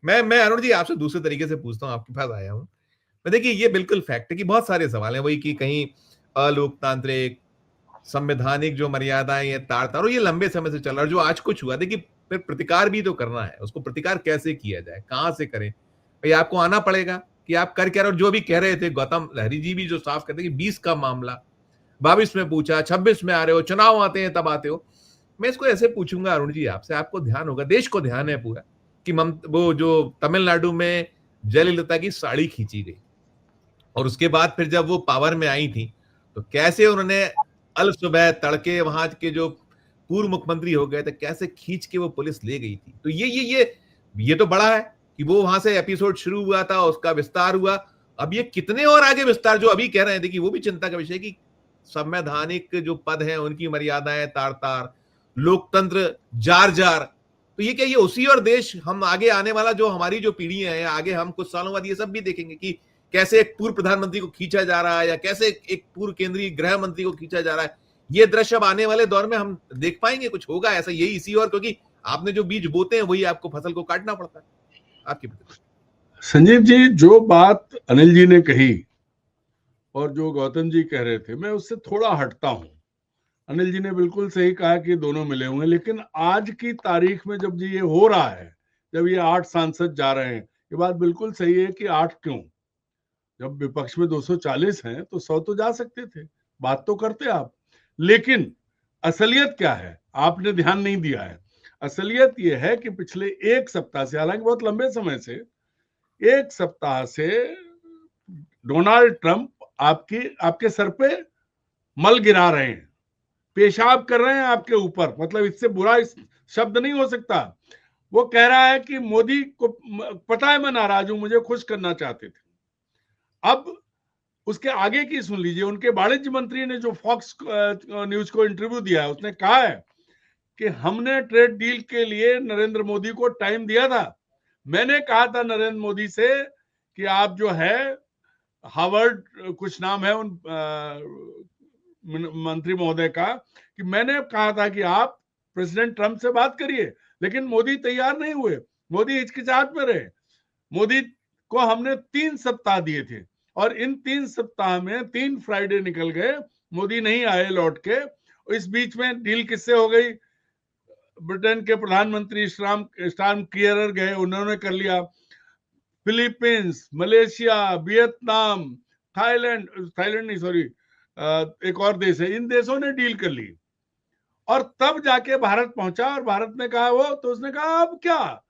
मैं अरुण जी आपसे दूसरे तरीके से पूछता हूँ, आपके पास आया हूँ। तो देखिए ये बिल्कुल फैक्ट है कि बहुत सारे सवाल हैं वही कि कहीं अलोकतांत्रिक, संवैधानिक जो मर्यादाएं ये तार-तार और ये लंबे समय से चल रहा है। जो आज कुछ हुआ देखिए फिर प्रतिकार भी तो करना है। उसको प्रतिकार कैसे किया जाए? कहाँ से करें? भई आपको आना पड़ेगा कि आप कर क्या रहे हो? और जो अभी कह रहे थे गौतम लहरी जी भी जो साफ कहते हैं कि 20 का मामला, 22 में पूछा, 26 में आ रहे हो, चुनाव आते हैं तब आते हो। मैं इसको ऐसे पूछूँगा अरुण जी आपसे, आपको ध्यान होगा, देश को ध्यान है पूरा कि वो जो तमिलनाडु में जयललिता की साड़ी खींची गई और उसके बाद फिर जब वो पावर में आई थी, तो कैसे उन्होंने अल सुबह तड़के वहाँ के जो पूर्व मुख्यमंत्री हो गए थे, कैसे खींच के वो पुलिस ले गई थी। तो ये तो बड़ा है कि वो वहाँ से एपिसोड शुरू हुआ था, उसका विस्तार हुआ। अब ये कितने और आगे विस्तार जो अभी कह रहे हैं, देखिए वो भी चिंता का विषय है कि संवैधानिक जो पद हैं, उनकी मर्यादाएँ तार-तार, लोकतंत्र जार-जार। तो ये क्या ये उसी और देश हम आगे आने वाला जो हमारी जो पीढ़ियाँ हैं, आगे हम कुछ सालों बाद ये सब भी देखेंगे कि कैसे एक पूर्व प्रधानमंत्री को खींचा जा रहा है या कैसे एक पूर्व केंद्रीय गृह मंत्री को खींचा जा रहा है। ये दृश्य अब आने वाले दौर में हम देख पाएंगे, कुछ होगा ऐसा यही इसी और क्योंकि आपने जो बीज बोते हैं वही आपको फसल को काटना पड़ता है। आपकी प्रतिक्रिया। संजीव जी, जो बात अनिल जी ने कही और जो गौतम जी कह रहे थे, मैं उससे थोड़ा हटता हूं। अनिल जी ने बिल्कुल सही कहा कि दोनों मिले हुए हैं, लेकिन आज की तारीख में जब ये हो रहा है, जब ये 8 सांसद जा रहे हैं, ये बात बिल्कुल सही है कि 8 क्यों? जब विपक्ष में 240 हैं तो 100 तो जा सकते थे, बात तो करते आप। लेकिन असलियत क्या है, आपने ध्यान नहीं दिया है। असलियत यह है कि पिछले एक सप्ताह से, हालांकि बहुत लंबे समय से, एक सप्ताह से डोनाल्ड ट्रंप आपके सर पे मल गिरा रहे हैं, पेशाब कर रहे हैं आपके ऊपर। मतलब इससे बुरा इस शब्द नहीं हो सकता। वो कह रहा है कि मोदी को पता है मैं नाराज हूं, मुझे खुश करना चाहते थे। अब उसके आगे की सुन लीजिए। उनके वाणिज्य मंत्री ने जो फॉक्स न्यूज को इंटरव्यू दिया है, उसने कहा है कि हमने ट्रेड डील के लिए नरेंद्र मोदी को टाइम दिया था। मैंने कहा था नरेंद्र मोदी से कि आप जो है हार्वर्ड कुछ नाम है उन मंत्री महोदय का, कि मैंने कहा था कि आप प्रेसिडेंट ट्रंप से बात करिए, लेकिन मोदी तैयार नहीं हुए। मोदी हिचकिचाहट में रहे। मोदी को हमने 3 सप्ताह दिए थे और इन 3 सप्ताह में 3 फ्राइडे निकल गए, मोदी नहीं आए लौट के। इस बीच में डील किससे हो गई? ब्रिटेन के प्रधानमंत्री स्टार्म कियर गए, उन्होंने कर लिया। फिलीपींस, मलेशिया, वियतनाम, थाईलैंड नहीं सॉरी, एक और देश है, इन देशों ने डील कर ली और तब जाके भारत पहुंचा। और भारत ने कहा वो तो उसने कहा अब क्या,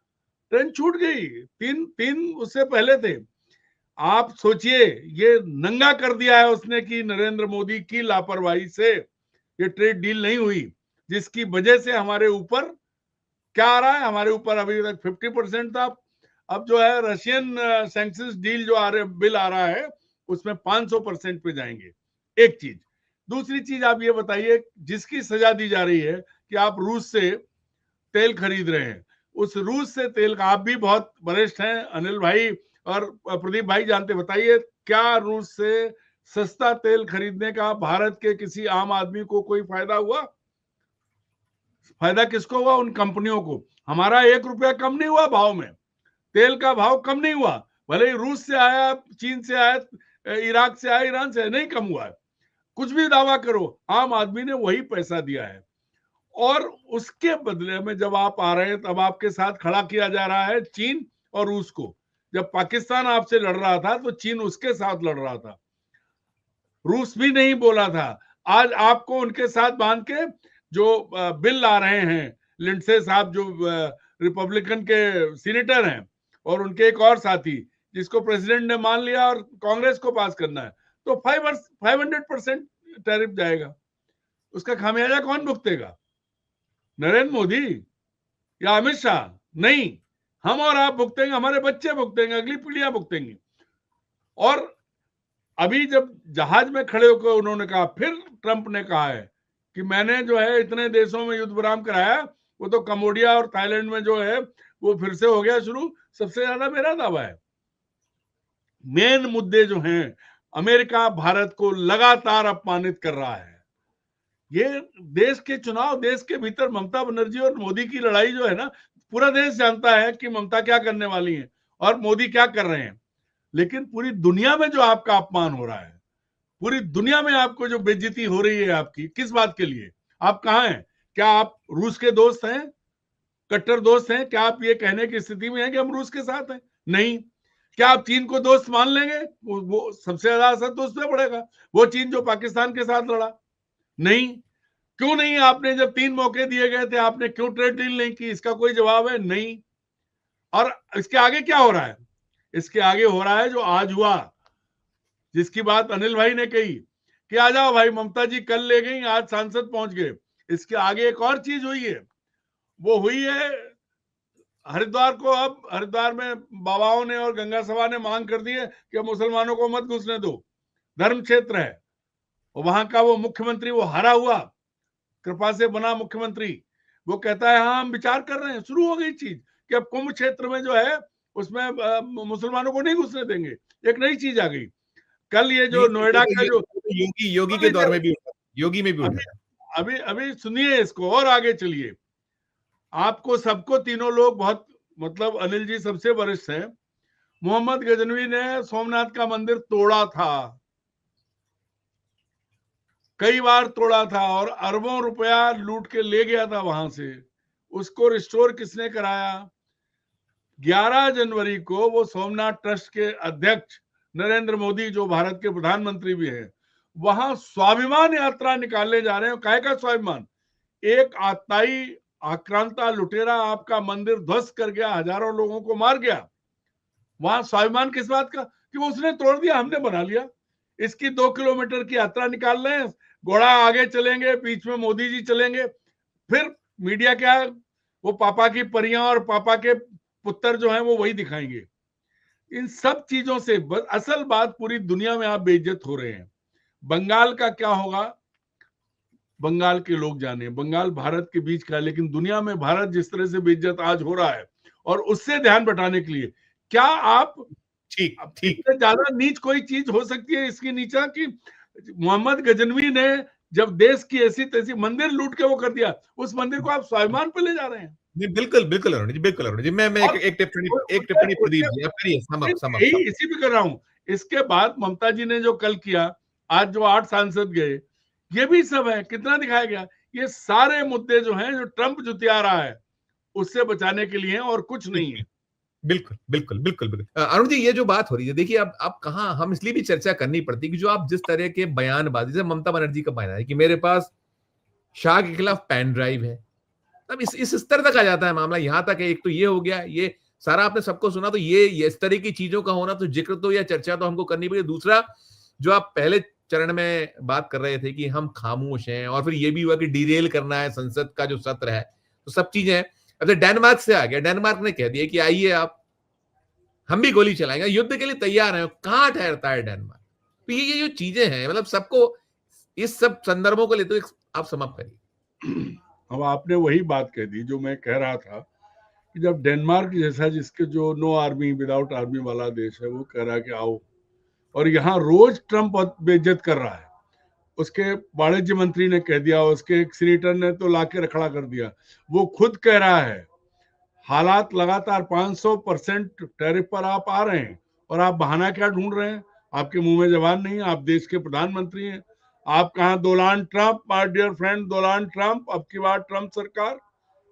ट्रेन छूट गई। तीन उससे पहले थे। आप सोचिए, ये नंगा कर दिया है उसने कि नरेंद्र मोदी की लापरवाही से ये ट्रेड डील नहीं हुई, जिसकी वजह से हमारे ऊपर क्या आ रहा है? हमारे ऊपर अभी तक 50% था, अब जो है रशियन सैंक्शंस डील जो बिल आ रहा है उसमें 500% पे जाएंगे। एक चीज। दूसरी चीज, आप ये बताइए, जिसकी सजा दी जा रही है कि आप रूस से तेल खरीद रहे हैं, उस रूस से तेल का, आप भी बहुत वरिष्ठ हैं अनिल भाई और प्रदीप भाई जानते, बताइए क्या रूस से सस्ता तेल खरीदने का भारत के किसी आम आदमी को कोई फायदा हुआ? फायदा किसको हुआ? उन कंपनियों को। हमारा 1 रुपया कम नहीं हुआ भाव में, तेल का भाव कम नहीं हुआ। भले ही रूस से आया, चीन से आया, इराक से आया, ईरान से, नहीं कम हुआ है। कुछ भी दावा करो, आम आदमी ने वही पैसा दिया है। और उसके बदले में जब आप आ रहे हैं तब आपके साथ खड़ा किया जा रहा है चीन और रूस को। जब पाकिस्तान आपसे लड़ रहा था तो चीन उसके साथ लड़ रहा था, रूस भी नहीं बोला था। आज आपको उनके साथ बांध के जो बिल ला रहे हैं, लिंडसे साहब जो रिपब्लिकन के सीनेटर हैं, और उनके एक और साथी, जिसको प्रेसिडेंट ने मान लिया और कांग्रेस को पास करना है, तो 500% टैरिफ जाएगा। उसका खामियाजा कौन भुगतेगा? नरेंद्र मोदी या अमित शाह? नहीं, हम और आप भुगतेंगे, हमारे बच्चे भुगतेंगे, अगली पीढ़ियां भुगतेंगी। और अभी जब जहाज में खड़े होकर उन्होंने कहा, फिर ट्रंप ने कहा है कि मैंने जो है इतने देशों में युद्ध विराम कराया, वो तो कम्बोडिया और थाईलैंड में जो है वो फिर से हो गया शुरू, सबसे ज्यादा मेरा दावा है। मेन मुद्दे जो हैं, अमेरिका भारत को लगातार अपमानित कर रहा है। ये देश के चुनाव, देश के भीतर ममता बनर्जी और मोदी की लड़ाई जो है ना, पूरा देश जानता है कि ममता क्या करने वाली है और मोदी क्या कर रहे हैं। लेकिन पूरी दुनिया में जो आपका अपमान हो रहा है, पूरी दुनिया में आपको जो बेइज्जती हो रही है आपकी, किस बात के लिए? आप कहाँ हैं? क्या आप रूस के दोस्त हैं, कट्टर दोस्त हैं? क्या आप ये कहने की स्थिति में हैं कि हम रूस के साथ हैं? नहीं। क्या आप चीन को दोस्त मान लेंगे? वो सबसे ज्यादा असर तो उस पर पड़ेगा, वो चीन जो पाकिस्तान के साथ लड़ा। नहीं। क्यों नहीं? आपने जब 3 मौके दिए गए थे, आपने क्यों ट्रेड डील नहीं की? इसका कोई जवाब है? नहीं। और इसके आगे क्या हो रहा है? इसके आगे हो रहा है जो आज हुआ, जिसकी बात अनिल भाई ने कही कि आ जाओ भाई, ममता जी कल ले गई, आज सांसद पहुंच गए। इसके आगे एक और चीज हुई है, वो हुई है हरिद्वार को। अब हरिद्वार में बाबाओं ने और गंगा सभा ने मांग कर दी है कि मुसलमानों को मत घुसने दो, धर्म क्षेत्र है। वहां का वो मुख्यमंत्री, वो हारा हुआ, कृपा से बना मुख्यमंत्री, वो कहता है हाँ हम विचार कर रहे हैं। शुरू हो गई चीज कि अब कुंभ क्षेत्र में जो है उसमें मुसलमानों को नहीं घुसने देंगे। एक नई चीज आ गई। कल ये जो नोएडा का जो योगी योगी के दौर में भी उठा, योगी में भी उठा अभी था। अभी अभी सुनिए इसको और आगे चलिए। आपको सबको तीनों लोग बहुत, मतलब अनिल जी सबसे वरिष्ठ हैं। मोहम्मद गजनवी ने सोमनाथ का मंदिर तोड़ा था, कई बार तोड़ा था और अरबों रुपया लूट के ले गया था वहां से। उसको रिस्टोर किसने कराया? 11 जनवरी को वो सोमनाथ ट्रस्ट के अध्यक्ष नरेंद्र मोदी, जो भारत के प्रधानमंत्री भी हैं, वहां स्वाभिमान यात्रा निकालने जा रहे हैं। काहे का स्वाभिमान? एक आताई आक्रांता लुटेरा आपका मंदिर ध्वस्त कर गया, हजारों लोगों को मार गया। वहां स्वाभिमान किस बात का? कि वो उसने तोड़ दिया, हमने बना लिया। इसकी 2 किलोमीटर की यात्रा निकाल रहे हैं, घोड़ा आगे चलेंगे, बीच में मोदी जी चलेंगे। फिर मीडिया क्या है, वो पापा की परियां और पापा के पुत्र जो हैं वो वही दिखाएंगे। इन सब चीजों से असल बात, पूरी दुनिया में आप बेइज्जत हो रहे हैं। बंगाल का क्या होगा, बंगाल के लोग जाने। बंगाल भारत के बीच का है, लेकिन दुनिया में भारत जिस तरह से बेइज्जत आज हो रहा है, और उससे ध्यान बटाने के लिए क्या आप, ठीक अब ठीक। इससे ज्यादा नीच कोई चीज हो सकती है इसकी नीचा कि मोहम्मद गजनवी ने जब देश की ऐसी तैसी मंदिर लूट के वो कर दिया, उस मंदिर को आप स्वाभिमान पे ले जा रहे हैं। नहीं, बिल्कुल बिल्कुल अरुण जी, बिल्कुल अरुण जी। मैं और एक टिप्पणी प्रदीप जी आप करिए, यही इसी पे कर रहा हूं। इसके बाद ममता जी ने जो कल किया, आज जो 8 सांसद गए, ये भी सब है। कितना दिखाया गया? ये सारे मुद्दे जो हैं, जो ट्रंप जुतिया रहा है, उससे बचाने के लिए हैं और कुछ नहीं है। बिल्कुल बिल्कुल बिल्कुल बिल्कुल। अरुण जी, ये जो बात हो रही है, देखिए अब कहाँ हम इसलिए भी चर्चा करनी पड़ती है कि जो आप जिस तरह के बयानबाजी, जैसे ममता बनर्जी का बयान है कि मेरे पास शाह के खिलाफ पेन ड्राइव है, तब इस स्तर तक आ जाता है मामला। यहां तक है, एक तो ये हो गया, ये सारा आपने सबको सुना, तो ये इस तरह की चीजों का होना, तो जिक्र तो या चर्चा तो हमको करनी पड़ेगी। दूसरा, जो आप पहले चरण में बात कर रहे थे कि हम खामोश हैं, और फिर ये भी हुआ कि डिरेल करना है संसद का जो सत्र है, तो सब चीजें हैं। अब डेनमार्क से आ गया, डेनमार्क ने कह दिया कि आइए आप, हम भी गोली चलाएंगे, युद्ध के लिए तैयार हैं। कहां ठहरता है डेनमार्क? तो ये जो चीजें हैं, मतलब सबको इस सब संदर्भों को लेते हुए आप समाप्त करिए। अब आपने वही बात कह दी जो मैं कह रहा था कि जब डेनमार्क जैसा, जिसके जो नो आर्मी विदाउट आर्मी वाला देश है, वो कह रहा है कि आओ, और यहाँ रोज ट्रंप बेइज्जत कर रहा है। उसके वाणिज्य मंत्री ने कह दिया, उसके एक सीनेटर ने तो लाके रखड़ा कर दिया। वो खुद कह रहा है हालात लगातार 500% टैरिफ पर आप आ रहे हैं और आप बहाना क्या ढूंढ रहे हैं? आपके मुंह में जबान नहीं है, आप देश के प्रधानमंत्री हैं। आप कहाँ Donald Trump, my dear friend Donald Trump, अब की बार ट्रंप सरकार,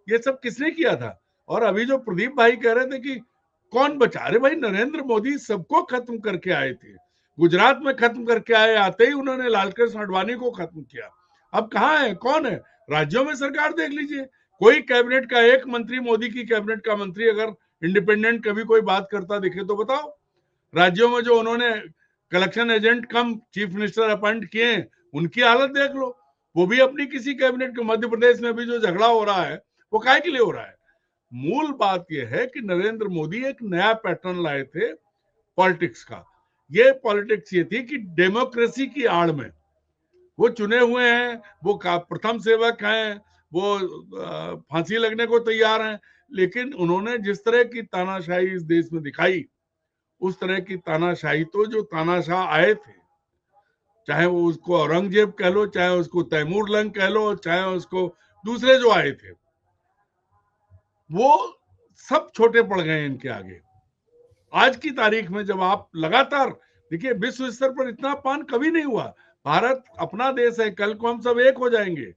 ये सब किसने किया था? और अभी जो प्रदीप भाई कह रहे थे कि कौन बचा, अरे भाई नरेंद्र मोदी सबको खत्म करके आए थे। गुजरात में खत्म करके आए, आते ही उन्होंने लालकृष्ण आडवाणी को खत्म किया। अब कहाँ है, कौन है? राज्यों में सरकार देख लीजिए, कोई कैबिनेट का एक मंत्री, मोदी की कैबिनेट का मंत्री अगर इंडिपेंडेंट कभी कोई बात करता दिखे तो बताओ। राज्यों में जो उन्होंने collection agent cum chief minister appoint किए हैं, उनकी हालत देख लो। वो भी अपनी किसी कैबिनेट के, मध्य प्रदेश में भी जो झगड़ा हो रहा है वो काहे के लिए हो रहा है? मूल बात यह है कि नरेंद्र मोदी एक नया पैटर्न लाए थे पॉलिटिक्स का। ये पॉलिटिक्स ये थी कि डेमोक्रेसी की आड़ में वो चुने हुए हैं, वो प्रथम सेवक हैं, वो फांसी लगने को तैयार हैं, लेकिन उन्होंने जिस तरह की तानाशाही इस देश में दिखाई, उस तरह की तानाशाही तो जो तानाशाह आए थे, चाहे वो उसको औरंगजेब कह लो, चाहे उसको तैमूर लंग कह लो, चाहे उसको दूसरे जो आए थे, वो सब छोटे पड़ गए हैं इनके आगे। आज की तारीख में जब आप लगातार देखिए, विश्व स्तर पर इतना अपमान कभी नहीं हुआ। भारत अपना देश है, कल को हम सब एक हो जाएंगे,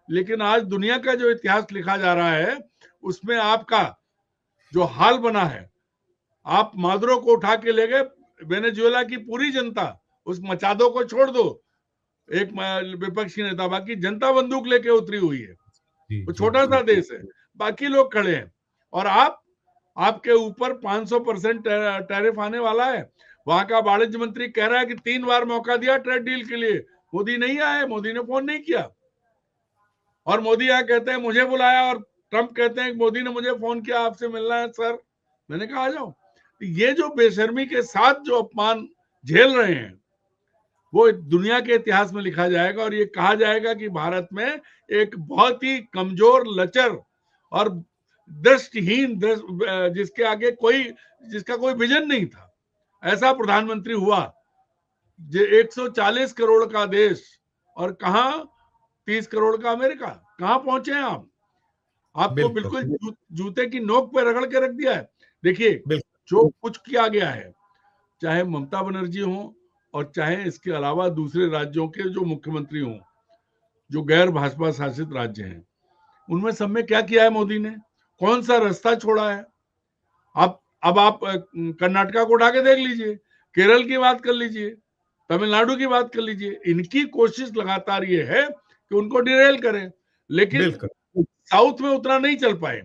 लेकिन आज दुनिया का जो इतिहास लिखा जा रहा है उसमें आपका जो हाल बना है, आप मादुरो को उठा के ले गए, वेनेजुएला की पूरी जनता, उस मचादो को छोड़ दो, एक विपक्षी नेता, बाकी जनता बंदूक लेके उतरी हुई है। वो छोटा सा देश है, बाकी लोग खड़े हैं, और आपके ऊपर 500% टैरिफ आने वाला है। वहां का वाणिज्य मंत्री कह रहा है कि 3 बार मौका दिया ट्रेड डील के लिए, मोदी नहीं आए, मोदी ने फोन नहीं किया। और मोदी यहाँ कहते हैं मुझे बुलाया, और ट्रंप कहते हैं मोदी ने मुझे फोन किया, आपसे मिलना है सर। मैंने कहा आ जाओ। ये जो बेशर्मी के साथ जो अपमान झेल रहे हैं वो दुनिया के इतिहास में लिखा जाएगा, और ये कहा जाएगा कि भारत में एक बहुत ही कमजोर, लचर और दृष्टिहीन, जिसके आगे जिसका कोई विजन नहीं था, ऐसा प्रधानमंत्री हुआ। 140 करोड़ का देश, और कहां 30 करोड़ का अमेरिका, कहां पहुंचे हैं आप? आपको बिल्कुल जूते की नोक पे रगड़ के रख दिया है। देखिए, जो कुछ किया गया है, चाहे ममता बनर्जी हो और चाहे इसके अलावा दूसरे राज्यों के जो मुख्यमंत्री हों, जो गैर भाजपा शासित राज्य हैं, उनमें सब में क्या किया है मोदी ने? कौन सा रास्ता छोड़ा है? अब आप कर्नाटका को उठा के देख लीजिए, केरल की बात कर लीजिए, तमिलनाडु की बात कर लीजिए। इनकी कोशिश लगातार ये है कि उनको डिरेल करें, लेकिन साउथ में उतना नहीं चल पाए।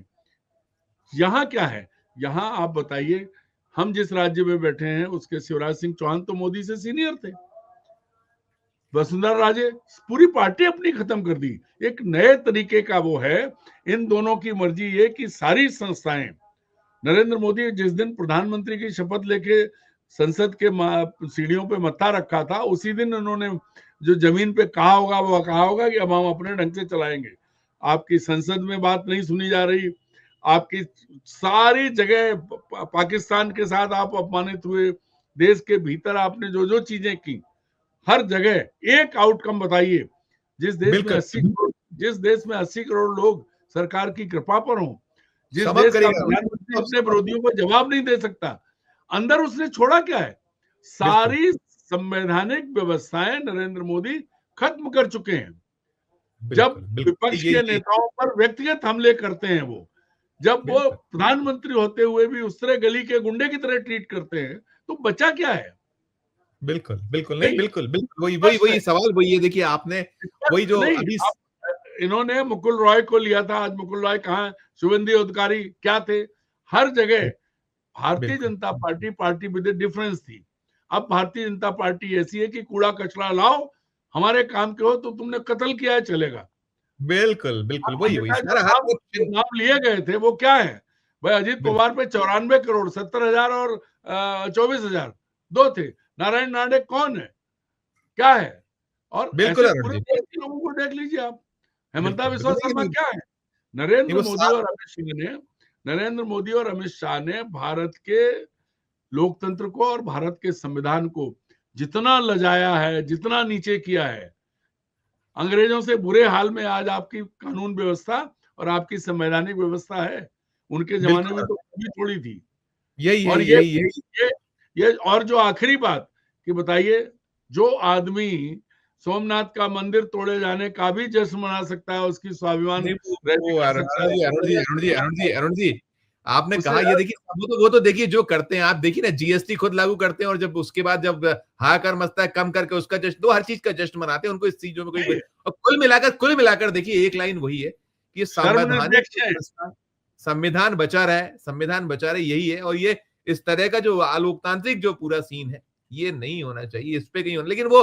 यहाँ क्या है? यहाँ आप बताइए, हम जिस राज्य में बैठे हैं उसके शिवराज सिंह चौहान तो मोदी से सीनियर थे। वसुंधरा राजे पूरी पार्टी अपनी खत्म कर दी। एक नए तरीके का वो है। इन दोनों की मर्जी ये कि सारी संस्थाएं, नरेंद्र मोदी जिस दिन प्रधानमंत्री की शपथ लेके संसद के सीढ़ियों पे मत्था रखा था, उसी दिन उन्होंने जो जमीन पे कहा होगा वो कहा होगा कि अब हम अपने ढंग से चलाएंगे। आपकी संसद में बात नहीं सुनी जा रही, आपकी सारी जगह पाकिस्तान के साथ आप अपमानित हुए, देश के भीतर आपने जो जो चीजें की, हर जगह एक आउटकम बताइए। जिस देश में 80 करोड़ लोग सरकार की कृपा पर हों, जिस देश का प्रधानमंत्री अपने विरोधियों को जवाब नहीं दे सकता, अंदर उसने छोड़ा क्या है? सारी संवैधानिक व्यवस्थाएं नरेंद्र मोदी खत्म कर चुके हैं। जब विपक्ष के नेताओं पर व्यक्तिगत हमले करते हैं, जब वो प्रधानमंत्री होते हुए भी उस तरह गली के गुंडे की तरह ट्रीट करते हैं, तो बचा क्या है? बिल्कुल नहीं, बिल्कुल वही सवाल वही है। देखिए, आपने वही जो अभी इन्होंने मुकुल रॉय को लिया था, आज मुकुल रॉय कहाँ? शुभेंदु अधिकारी क्या थे? हर जगह Bharatiya Janata party with difference थी। अब भारतीय जनता पार्टी ऐसी है कि कूड़ा कचरा लाओ, हमारे काम के हो, तो तुमने कत्ल किया है चलेगा। बिल्कुल वही नाम लिए गए थे वो क्या है भाई? अजीत पवार पे 94 करोड़, 70,000 और 24,000 दो थे। नारायण नाडे कौन है, क्या है? और बिल्कुल पूरे देश के लोगों को देख लीजिए आप। हेमंता बिस्वा शर्मा क्या है? नरेंद्र मोदी और अमित शाह ने भारत के लोकतंत्र को और भारत के संविधान को जितना लजाया है, जितना नीचे किया है, अंग्रेजों से बुरे हाल में आज आपकी कानून व्यवस्था और आपकी संवैधानिक व्यवस्था है। उनके जमाने में तो कभी थोड़ी थी। ये और जो आखिरी बात कि बताइए, जो आदमी सोमनाथ का मंदिर तोड़े जाने का भी जश्न मना सकता है, उसकी स्वाभिमान अरुण जी, आपने कहा, ये देखिए वो तो देखिए जो करते हैं, आप देखिए ना, जीएसटी खुद लागू करते हैं और जब उसके बाद जब हाहाकार मचता है कम करके उसका जश्न, तो हर चीज का जश्न मनाते हैं। उनको इस चीजों में कोई, और कुल मिलाकर देखिए एक लाइन वही है कि संविधान बचा रहे, यही है। और ये इस तरह का जो लोकतांत्रिक जो पूरा सीन है, ये नहीं होना चाहिए, इस पे कहीं होना, लेकिन वो